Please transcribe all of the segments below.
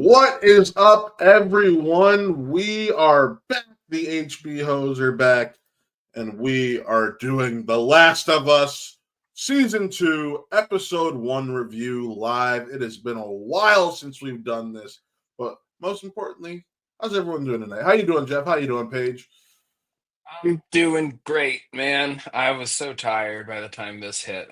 What is up, everyone? We are back. The HB Hoes are back, and we are doing The Last of Us Season 2, Episode 1 review live. It has been a while since we've done this, but most importantly, how's everyone doing tonight? How you doing, Geoff? How you doing, Paige? I'm doing great, man. I was so tired by the time this hit.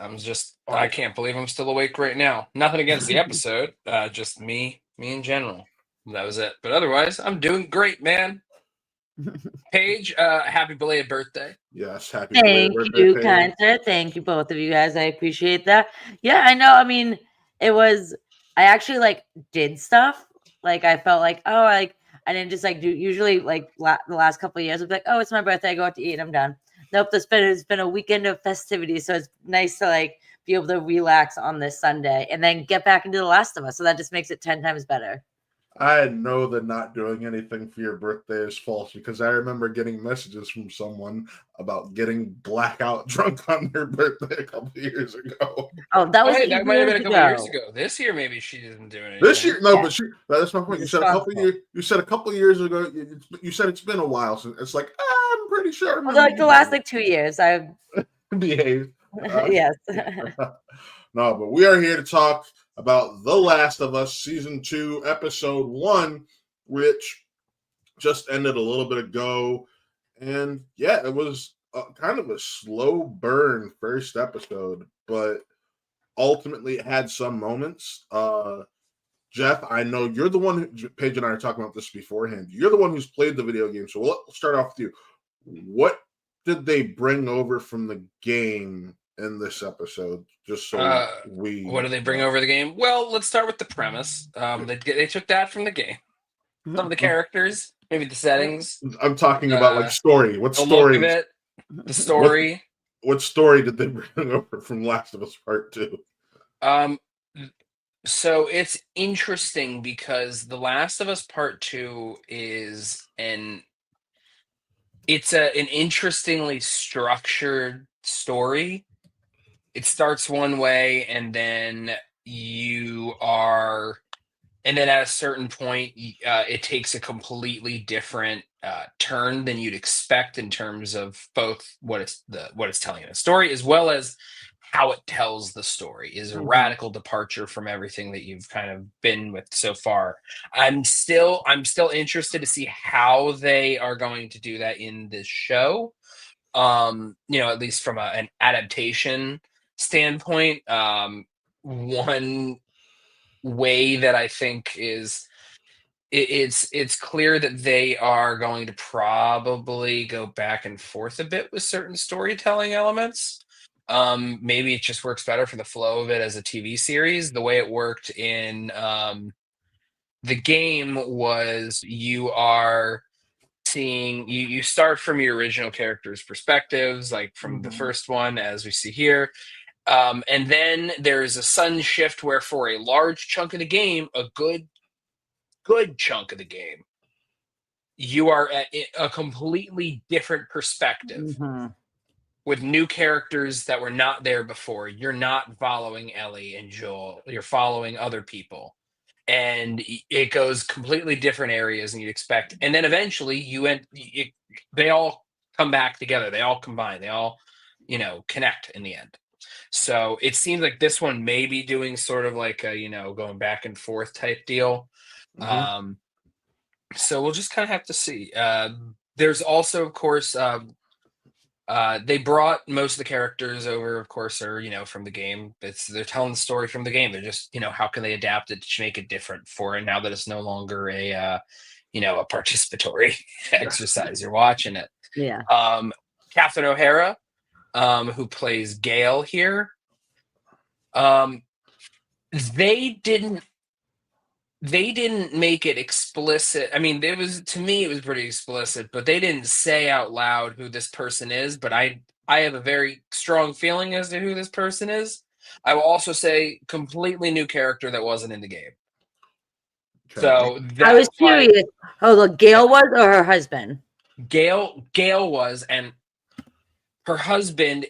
I can't believe I'm still awake right now. Nothing against the episode, just me in general. That was it. But otherwise, I'm doing great, man. Paige, happy belated birthday. Yes, happy belated Thank birthday, you, Paige. kind sir. Thank you, both of you guys. I appreciate that. Yeah, I know. I mean, I actually did stuff. Like, I felt like, oh, I didn't just do, usually, the last couple of years, I'd be like, oh, it's my birthday. I go out to eat and I'm done. Nope, it's been a weekend of festivities. So it's nice to, be able to relax on this Sunday and then get back into The Last of Us. So that just makes it 10 times better. I know that not doing anything for your birthday is false because I remember getting messages from someone about getting blackout drunk on their birthday a couple years ago. Oh, that was Hey, that might have been a couple years ago. ago. This year, maybe she isn't doing anything. This year, no, Yeah. but that's my point. You said a couple years. You said a couple years ago. You said it's been a while since. It's like I'm pretty sure. I Well, the last 2 years, I've behaved. yes. No, but we are here to talk about The Last of Us Season 2, Episode 1, which just ended a little bit ago. And yeah, it was kind of a slow burn first episode, but ultimately it had some moments. Geoff, I know you're the one who, Paige and I are talking about this beforehand. You're the one who's played the video game. So we'll start off with you. What did they bring over from the game in this episode? Just so what do they bring over the game? Well, let's start with the premise. They took that from the game. Some of the characters, maybe the settings. I'm talking about story. What story? Look of it, the story. What story did they bring over from Last of Us Part 2? So it's interesting because The Last of Us Part 2 is an interestingly structured story. It starts one way and then at a certain point it takes a completely different turn than you'd expect in terms of both what it's telling in the story as well as how it tells the story is a radical departure from everything that you've kind of been with so far. I'm still interested to see how they are going to do that in this show. At least from an adaptation standpoint. One way that I think is it's clear that they are going to probably go back and forth a bit with certain storytelling elements. Maybe it just works better for the flow of it as a TV series. The way it worked in the game was you are seeing you start from your original characters' perspectives, like from the first one, as we see here. And then there's a sudden shift where for a large chunk of the game, a good chunk of the game, you are at a completely different perspective with new characters that were not there before. You're not following Ellie and Joel. You're following other people. And it goes completely different areas than you'd expect. And then eventually they all come back together. They all combine. They all, connect in the end. So it seems like this one may be doing sort of like a, going back and forth type deal. So we'll just kind of have to see. There's also, of course, they brought most of the characters over, of course, are, from the game. They're telling the story from the game. They're just, how can they adapt it to make it different for it now that it's no longer a participatory exercise. You're watching it. Yeah. Catherine O'Hara, who plays Gail here. They didn't make it explicit. I mean, to me it was pretty explicit, but they didn't say out loud who this person is. But I have a very strong feeling as to who this person is. I will also say completely new character that wasn't in the game. Okay. So I was curious. Oh, look, Gail was or her husband? Gail was, and her husband,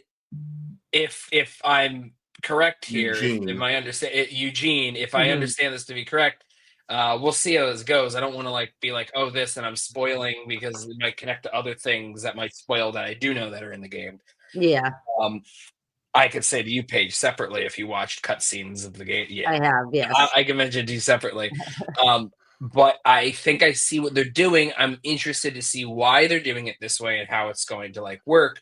if I'm correct here, Eugene. If I understand this to be correct, We'll see how this goes. I don't want to like be like, oh, this, and I'm spoiling because it might connect to other things that might spoil that I do know that are in the game. Yeah, Um, I could say to you, Paige, separately if you watched cutscenes of the game. Yeah, I have. Yes. I can mention to you separately. But I think I see what they're doing. I'm interested to see why they're doing it this way and how it's going to like work.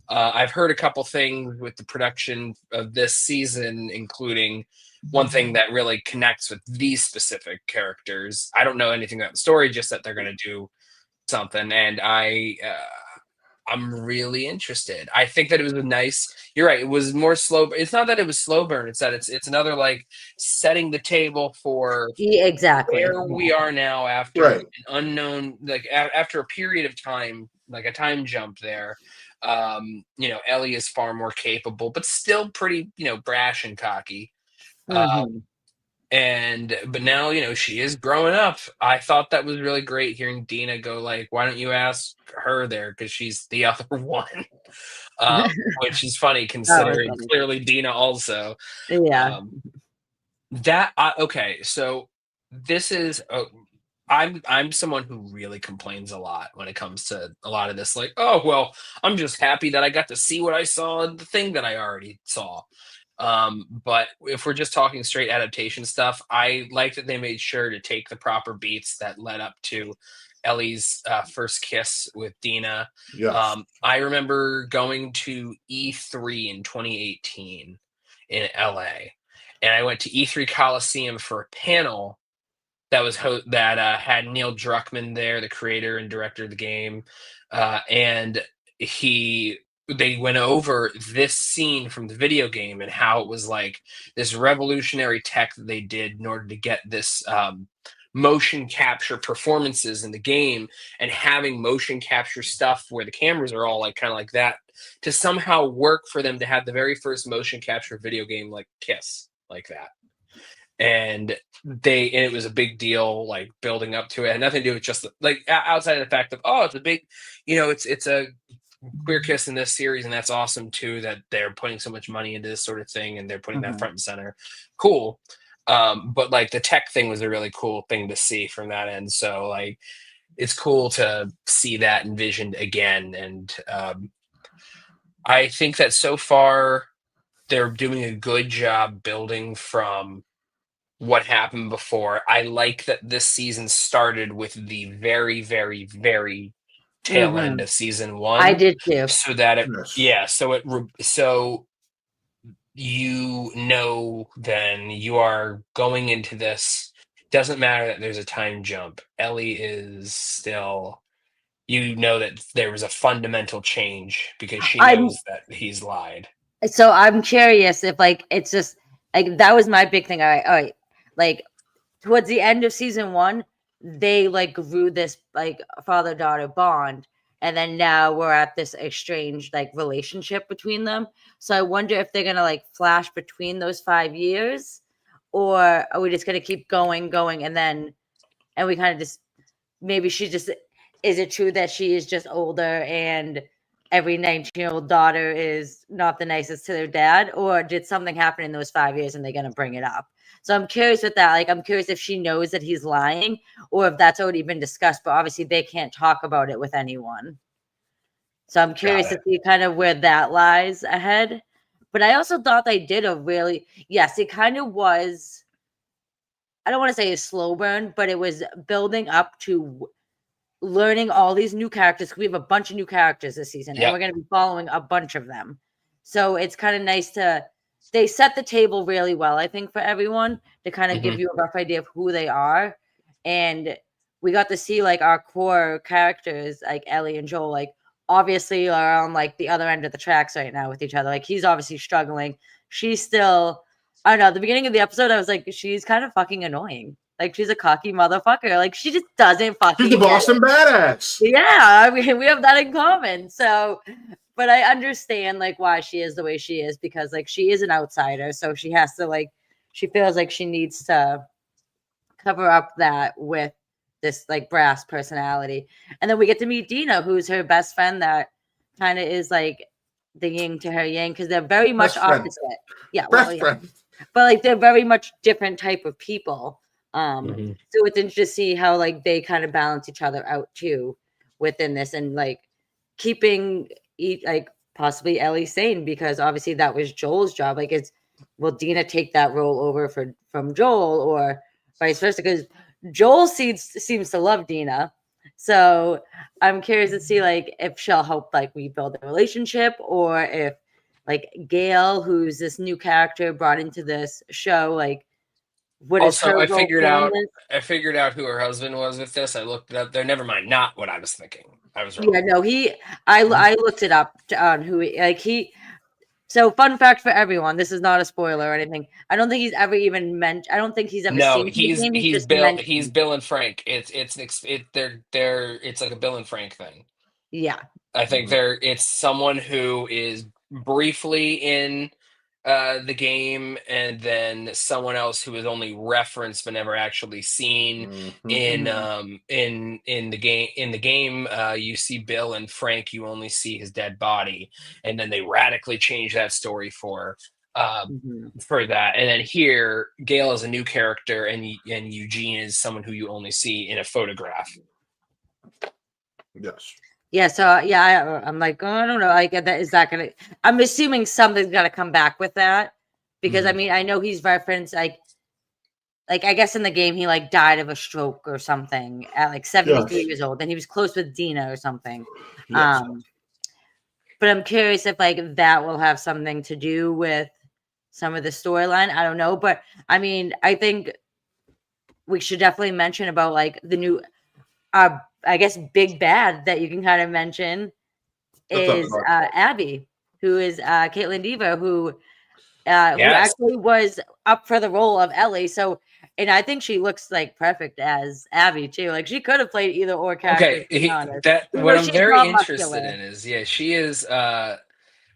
I've heard a couple things with the production of this season, including one thing that really connects with these specific characters. I don't know anything about the story, just that they're going to do something, and I'm really interested. I think that it was a nice. You're right. It was more slow. It's not that it was slow burn. It's that it's another like setting the table for Yeah, exactly. where we are now after Right. an unknown, like after a period of time, like a time jump there. Ellie is far more capable, but still pretty, brash and cocky. Mhm. But now, she is growing up. I thought that was really great hearing Dina go like, why don't you ask her there? Because she's the other one. Which is funny That was considering funny. clearly Dina also. Yeah. Um, okay, so this is I'm someone who really complains a lot when it comes to a lot of this. Like, oh well, I'm just happy that I got to see what I saw in the thing that I already saw. But if we're just talking straight adaptation stuff, I like that they made sure to take the proper beats that led up to Ellie's first kiss with Dina. Yes. I remember going to E3 in 2018 in LA, and I went to E3 Coliseum for a panel that was had Neil Druckmann there, the creator and director of the game, and they went over this scene from the video game and how it was like this revolutionary tech that they did in order to get this motion capture performances in the game, and having motion capture stuff where the cameras are all like kind of like that to somehow work for them to have the very first motion capture video game like Kiss like that. And it was a big deal, like building up to it. It had nothing to do with just like outside of the fact of, oh, it's a big, it's a queer kiss in this series, and that's awesome too that they're putting so much money into this sort of thing and they're putting that front and center. Cool. But like the tech thing was a really cool thing to see from that end. So like it's cool to see that envisioned again. And I think that so far they're doing a good job building from what happened before. I like that this season started with the very, very, very tail end Mhm. of season I one, did too. so that Yes. so then you are going into this. Doesn't matter that there's a time jump. Ellie is still. That there was a fundamental change because she I'm knows that he's lied. so I'm curious if like it's just like that was my big thing. All right, like towards the end of season one, they like grew this like father daughter bond, and then now we're at this estranged like relationship between them. So I wonder if they're gonna like flash between those 5 years, or are we just gonna keep going, and we kind of just maybe she just is it true that she is just older and every 19-year-old daughter is not the nicest to their dad, or did something happen in those 5 years and they're going to bring it up? So I'm curious with that. Like, I'm curious if she knows that he's lying or if that's already been discussed, but obviously they can't talk about it with anyone. So I'm curious to see kind of where that lies ahead. But I also thought they did yes, it kind of was, I don't want to say a slow burn, but it was building up to learning all these new characters. We have a bunch of new characters this season, and we're going to be following a bunch of them. So it's kind of nice they set the table really well, I think, for everyone to kind of give you a rough idea of who they are. And we got to see like our core characters, like Ellie and Joel, like obviously are on like the other end of the tracks right now with each other. Like he's obviously struggling. She's still, I don't know, at the beginning of the episode, I was like, she's kind of fucking annoying. Like she's a cocky motherfucker. Like she just doesn't fucking. She's the Boston badass. Yeah, I mean we have that in common. So, but I understand like why she is the way she is, because like she is an outsider, so she has to like she feels like she needs to cover up that with this like brass personality. And then we get to meet Dina, who's her best friend that kind of is like the yin to her yang, because they're very much opposite. Yeah, well, yeah. But like they're very much different type of people. So it's interesting to see how like they kind of balance each other out too within this, and like keeping like possibly Ellie sane, because obviously that was Joel's job. Like, will Dina take that role over from Joel, or vice versa? Because Joel seems to love Dina. So I'm curious to see like if she'll help like rebuild the relationship, or if like Gail, who's this new character brought into this show, like what is Also, her I role figured in out this? I figured out who her husband was with this. I looked it up there. Never mind, not what I was thinking. I was wrong. Yeah, no, I looked it up on so fun fact for everyone, this is not a spoiler or anything. I don't think he's ever even I don't think he's ever No, seen the game. He's just He's mentioned. Bill and Frank. They're it's like a Bill and Frank thing. Yeah. I think it's someone who is briefly in the game, and then someone else who is only referenced but never actually seen in the game. In the game, you see Bill and Frank. You only see his dead body, and then they radically change that story for that. And then here, Gail is a new character, and Eugene is someone who you only see in a photograph. Yes. Yeah, so yeah, I'm like, oh, I don't know. Like, is that gonna? I'm assuming something's gonna come back with that, because I mean, I know he's referenced like I guess in the game he like died of a stroke or something at like 73 years old, and he was close with Dina or something. Yes. But I'm curious if like that will have something to do with some of the storyline. I don't know, but I mean, I think we should definitely mention about like the new I guess big bad that you can kind of mention is Abby, who is Caitlin Dever, who actually was up for the role of Ellie. So, and I think she looks like perfect as Abby too. Like she could have played either or character. Okay, what I'm very interested in is she is.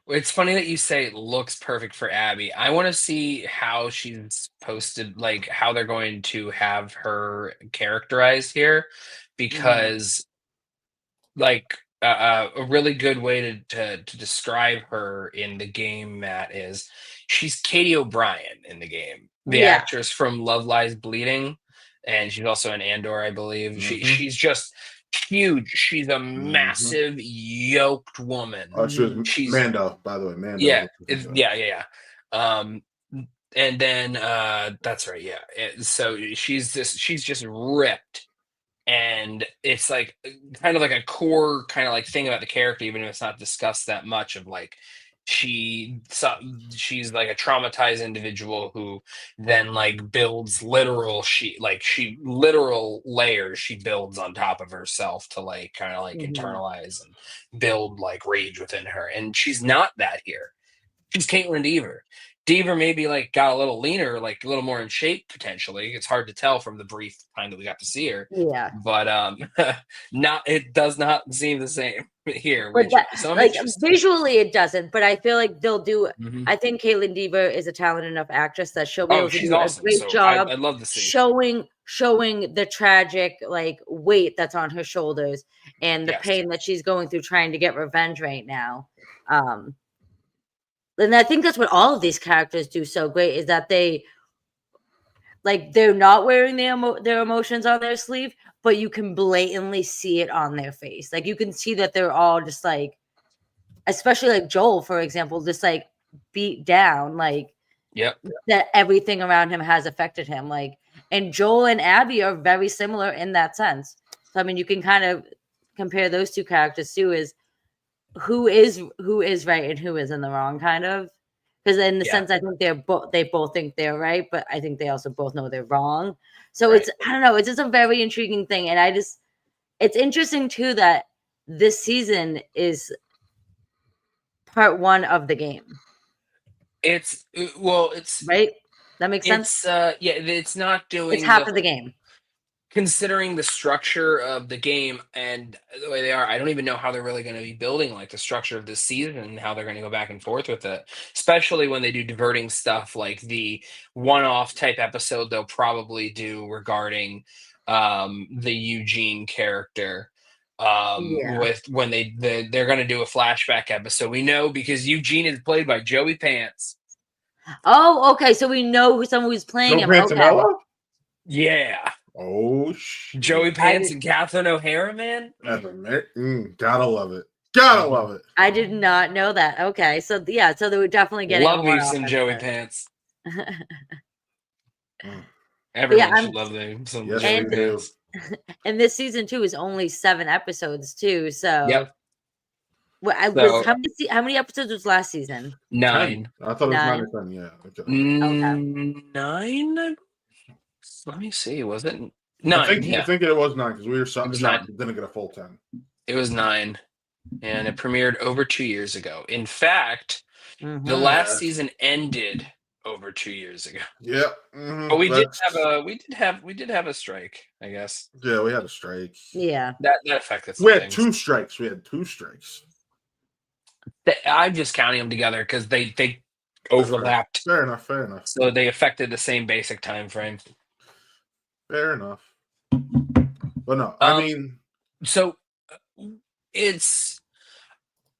It's funny that you say it looks perfect for Abby. I want to see how she's posted, like how they're going to have her characterized here, because like a really good way to describe her in the game, Matt, is she's Katie O'Brien in the game, the actress from Love Lies Bleeding, and she's also in Andor, I believe. She's just huge. She's a massive yoked woman. She's Mando, by the way. Mando. Yeah. And then that's right. Yeah. So she's just ripped. And it's like kind of like a core kind of like thing about the character, even if it's not discussed that much, of like she's like a traumatized individual who then like builds literal layers she builds on top of herself to like kind of like internalize and build like rage within her. And she's not that here. She's Caitlin Dever. Dever maybe like got a little leaner, like a little more in shape potentially. It's hard to tell from the brief time that we got to see her. Yeah. But it does not seem the same here. But like visually it doesn't, but I feel like they'll do I think Caitlin Dever is a talented enough actress that she'll be able to do awesome. a great job. I'd love to see showing the tragic like weight that's on her shoulders and the pain that she's going through trying to get revenge right now. And I think that's what all of these characters do so great, is that they're not wearing their emotions on their sleeve, but you can blatantly see it on their face. Like you can see that they're all just like, especially like Joel, for example, just like beat down, like that everything around him has affected him. Like, and Joel and Abby are very similar in that sense. So I mean, you can kind of compare those two characters too, is who is right and who is in the wrong, kind of, because in the sense I think they both think they're right, but I think they also both know they're wrong. So it's I don't know, it's just a very intriguing thing, and it's interesting too that this season is part one of the game. It's right. That makes sense. It's not doing. It's half of the game. Considering the structure of the game and the way they are, I don't even know how they're really going to be building like the structure of this season and how they're going to go back and forth with it, especially when they do diverting stuff like the one-off type episode they'll probably do regarding the Eugene character. With when they're going to do a flashback episode, we know, because Eugene is played by Joey Pants. Oh, okay. So we know someone who's playing him. Okay. Yeah. Oh shit. Joey Pants and Catherine O'Hara, man. Gotta love it. Gotta love it. I did not know that. Okay, so yeah, so they were definitely getting Love a lot me some of Joey Pants. Mm. Everyone should love them some Yes, Joey we do. Pants. And this season 2 is only 7 episodes too. So Yep. how many episodes was last season? 9. 10. I thought it was 9 9. or 10. Yeah. Okay. 9. Let me see. Was it 9? I think it was 9 because we were It was shocked 9. it didn't get a full 10. It was 9, and it premiered over 2 years ago. In fact, Mhm. the last season ended over 2 years ago. Yeah. But we did have a strike, I guess. Yeah, we had a strike. Yeah. That affected some We had things. 2 strikes. I'm just counting them together because they overlapped. Fair enough. So they affected the same basic time frame. Fair enough. But no, I mean, so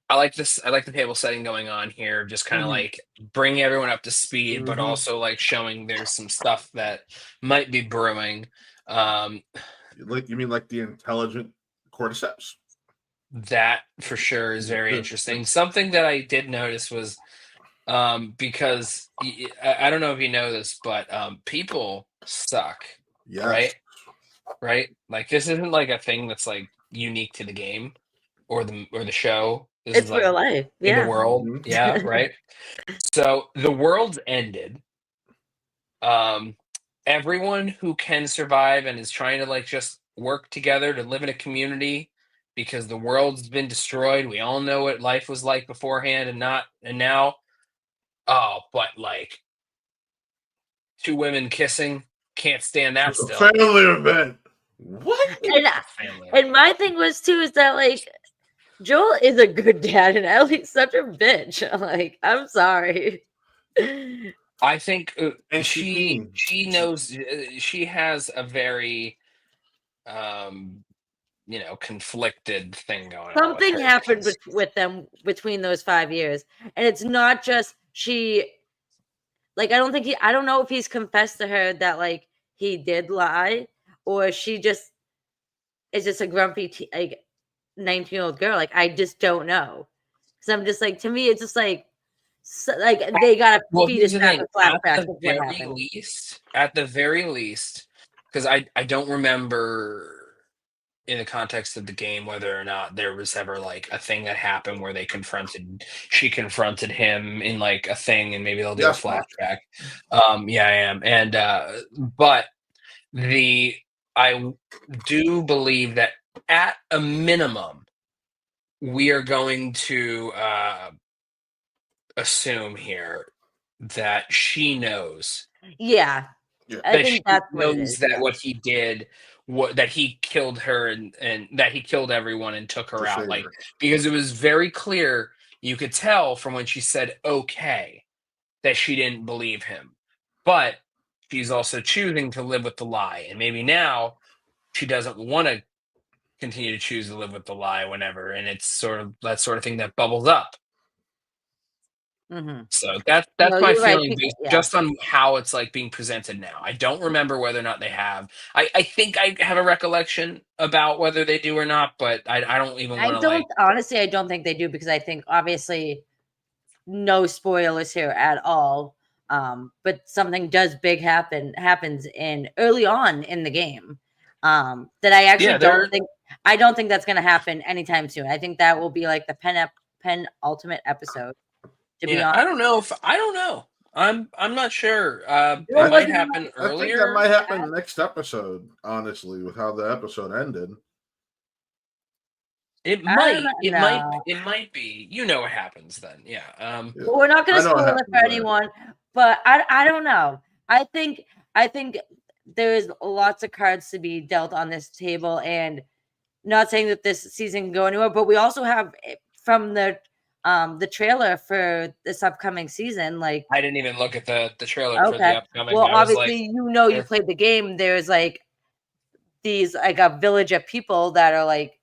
I like this. I like the table setting going on here. Just kind of like bring everyone up to speed, but also like showing there's some stuff that might be brewing. you mean like the intelligent cordyceps? That for sure is very interesting. Something that I did notice was because I don't know if you know this, but people suck. Yes. Right. Like this isn't like a thing that's like unique to the game or the show. This It's is like real life. in the Yeah. world. Yeah. Right. So the world's ended. Everyone who can survive and is trying to like just work together to live in a community because the world's been destroyed. We all know what life was like beforehand and now. Oh, but like 2 women kissing, can't stand that still. Family event. What? And my thing was too is that like Joel is a good dad and Ellie's such a bitch. Like, I'm sorry. I think And she knows she has a very conflicted thing going on. Something happened with them between those 5 years. And it's not just she like I don't know if he's confessed to her that like he did lie or she just is just a grumpy like 19-year-old girl. Like I just don't know. Cuz I'm just like to me it's just like they got to feed us back with flashbacks of what happened. At the very least, because I don't remember in the context of the game whether or not there was ever like a thing that happened where she confronted him in like a thing and maybe they'll do a flashback. Yeah, I am. And but I do believe that at a minimum we are going to assume here that she knows. Yeah. I think that's what it is. That what he did, that he killed her and that he killed everyone and took her out. Like because it was very clear, you could tell from when she said okay that she didn't believe him. But she's also choosing to live with the lie. And maybe now she doesn't want to continue to choose to live with the lie whenever. And it's sort of that sort of thing that bubbles up. So that's my feeling just on how it's like being presented now. I don't remember whether or not they have. I think I have a recollection about whether they do or not, but I don't even want to honestly I don't think they do because I think obviously no spoilers here at all. But something happens in early on in the game. That I actually don't think that's gonna happen anytime soon. I think that will be like the penultimate episode. I don't know. I'm not sure. It might happen earlier. I think that might happen next episode, honestly, with how the episode ended. It might be. You know what happens then. Yeah. Well, we're not going to spoil it for anyone, but I don't know. I think there's lots of cards to be dealt on this table, and not saying that this season can go anywhere, but we also have from the trailer for this upcoming season. Like I didn't even look at the trailer for the upcoming. Well, obviously, you played the game. There's like these like a village of people that are like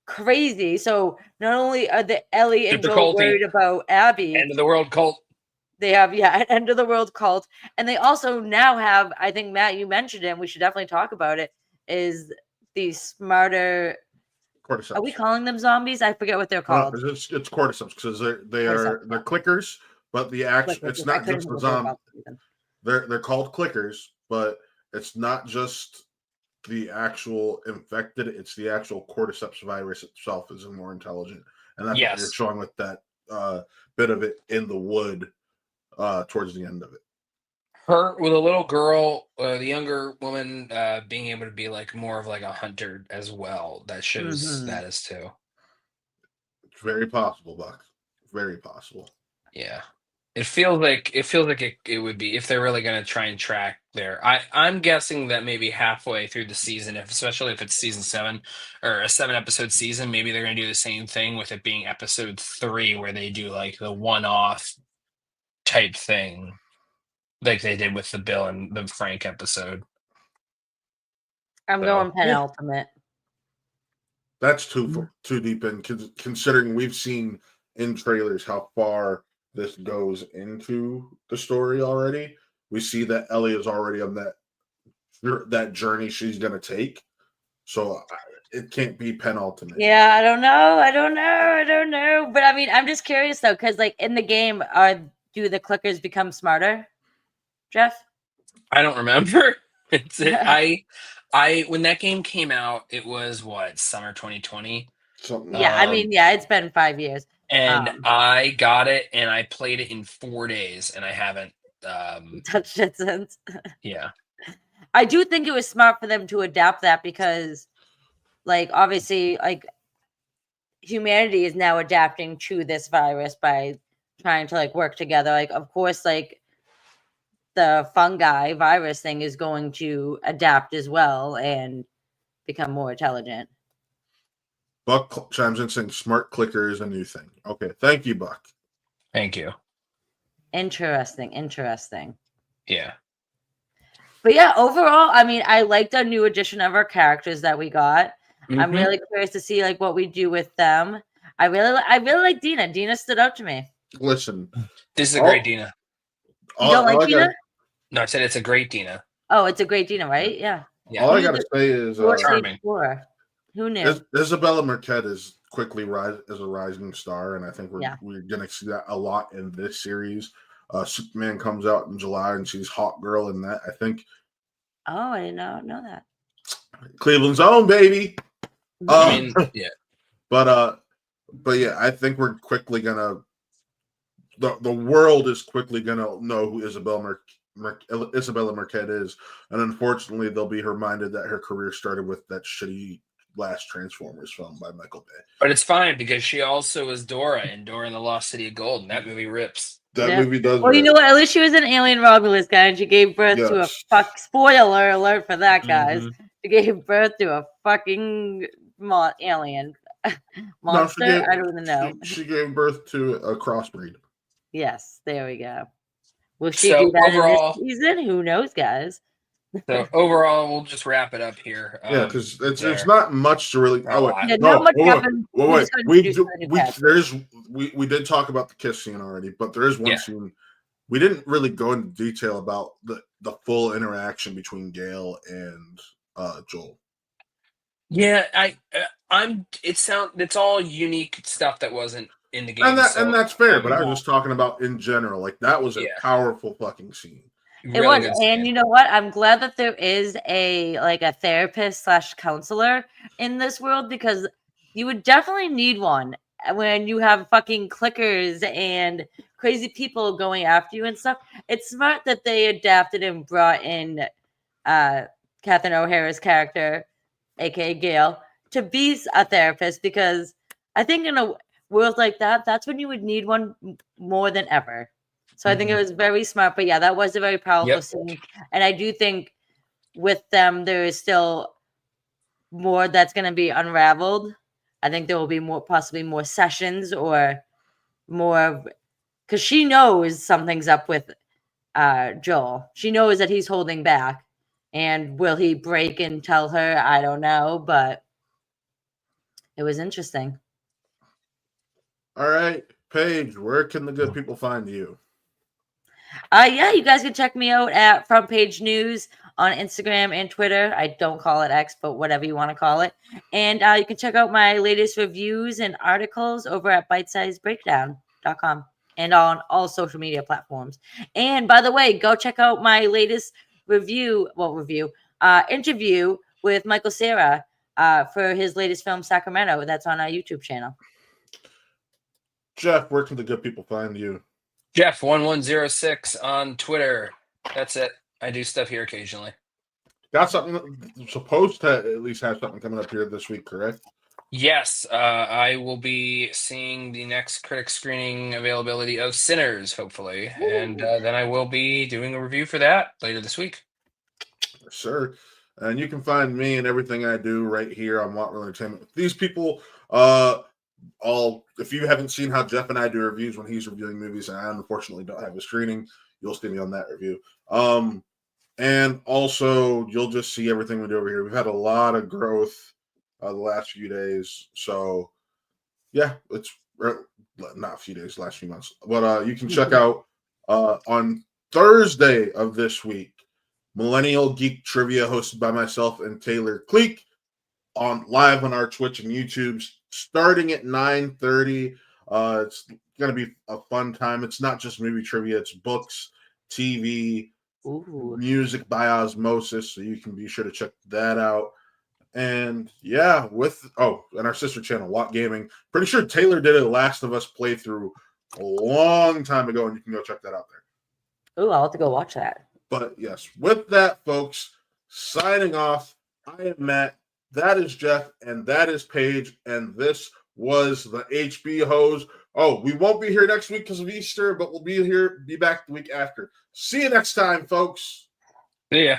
crazy. So not only are the Ellie and Joel worried about Abby, end of the world cult. They have, an end of the world cult. And they also now have, I think, Matt, you mentioned it, and we should definitely talk about it, is these smarter, Cordyceps. are we calling them zombies? I forget what they're called. It's cordyceps because they're Cordyceps. clickers, but the action Clickers, it's I not couldn't just think the of what they're zombie. called. They're called clickers, but it's not just the actual infected, it's the actual cordyceps virus itself is more intelligent. And that's what they're Yes. showing with that bit of it in the wood towards the end of it. Her with a little girl, the younger woman, being able to be like more of like a hunter as well. That shows that as too. It's very possible, Buck. Very possible. Yeah. It feels like it would be if they're really going to try and track there. I'm guessing that maybe halfway through the season, especially if it's season 7 or a 7-episode season, maybe they're going to do the same thing with it being episode 3, where they do like the one-off type thing, like they did with the Bill and the Frank episode. I'm going penultimate. That's too deep in, considering we've seen in trailers how far this goes into the story already. We see that Ellie is already on that journey she's going to take. So it can't be penultimate. Yeah, I don't know. But I mean, I'm just curious though, because like in the game, do the clickers become smarter, Geoff? I don't remember. I when that game came out, it was summer 2020. Something. Yeah, I mean, it's been 5 years. And I got it and I played it in 4 days and I haven't touched it since. Yeah. I do think it was smart for them to adapt that because, like, obviously, like, humanity is now adapting to this virus by trying to, like, work together. Like, of course, like, the fungi virus thing is going to adapt as well and become more intelligent. Buck chimes in saying smart clicker is a new thing. Okay. Thank you, Buck. Thank you. Interesting. Yeah. But yeah, overall, I mean, I liked a new addition of our characters that we got. Mm-hmm. I'm really curious to see like what we do with them. I really like Dina. Dina stood up to me. Listen, this is a great Dina. You don't like Dina? No, I said it's a great Dina. Oh, it's a great Dina, right? Yeah. All I gotta say is charming. Who knew? Isabella Marquette is quickly as a rising star, and I think we're gonna see that a lot in this series. Superman comes out in July, and she's Hawk Girl in that. I think. Oh, I did not know that. Cleveland's own, baby. I mean, yeah. But yeah, I think we're quickly gonna. The world is quickly gonna know who Isabella Marquette is, and unfortunately, they'll be reminded that her career started with that shitty last Transformers film by Michael Bay. But it's fine because she also was Dora in Dora and the Lost City of Gold, and that movie rips. That movie does. Well, you know what? At least she was an alien Romulus guy, and she gave birth to a spoiler alert for that, guys. Mm-hmm. She gave birth to a fucking alien monster. No, I don't even know. She gave birth to a crossbreed. Yes, there we go. Will she do that overall, in this season? Who knows, guys? So overall, we'll just wrap it up here. Yeah, because it's not much to really. Not much happened. Wait. We did talk about the kiss scene already, but there is one scene we didn't really go into detail about the full interaction between Gale and Joel. Yeah, it's all unique stuff that wasn't in the game, and that's fair. But I was just talking about in general. Like that was a powerful fucking scene. It was, and you know what? I'm glad that there is a therapist / counselor in this world because you would definitely need one when you have fucking clickers and crazy people going after you and stuff. It's smart that they adapted and brought in Catherine O'Hara's character, aka Gale, to be a therapist because I think in a world like that, that's when you would need one more than ever. So I think it was very smart. But yeah, that was a very powerful scene. And I do think with them, there is still more that's going to be unraveled. I think there will be possibly more sessions or more because she knows something's up with Joel. She knows that he's holding back. And will he break and tell her? I don't know. But it was interesting. All right. Paige, where can the good people find you? Yeah, you guys can check me out at Front Page News on Instagram and Twitter. I don't call it X, but whatever you want to call it. And you can check out my latest reviews and articles over at bitesizebreakdown.com and on all social media platforms. And by the way, go check out my latest interview with Michael Cera for his latest film, Sacramento. That's on our YouTube channel. Geoff, where can the good people find you? Geoff1106 on Twitter. That's it. I do stuff here occasionally. Got something supposed to at least have something coming up here this week, correct? Yes, I will be seeing the next critic screening availability of Sinners, hopefully, and then I will be doing a review for that later this week. Sure. And you can find me and everything I do right here on What Real Entertainment. These people, if you haven't seen how Geoff and I do reviews when he's reviewing movies, and I unfortunately don't have a screening, you'll see me on that review. And also you'll just see everything we do over here. We've had a lot of growth the last few days. So yeah, it's not a few days, last few months. But you can check out on Thursday of this week, Millennial Geek Trivia, hosted by myself and Taylor Cleek, live on our Twitch and YouTube, starting at 9:30. It's going to be a fun time. It's not just movie trivia; it's books, TV, music by osmosis. So you can be sure to check that out. And yeah, and our sister channel, Watt Gaming. Pretty sure Taylor did a Last of Us playthrough a long time ago, and you can go check that out there. I'll have to go watch that. But yes, with that, folks, signing off. I am Matt. That is Geoff, and that is Paige, and this was the HB Hose. Oh, we won't be here next week because of Easter, but we'll be back the week after. See you next time, folks. See ya.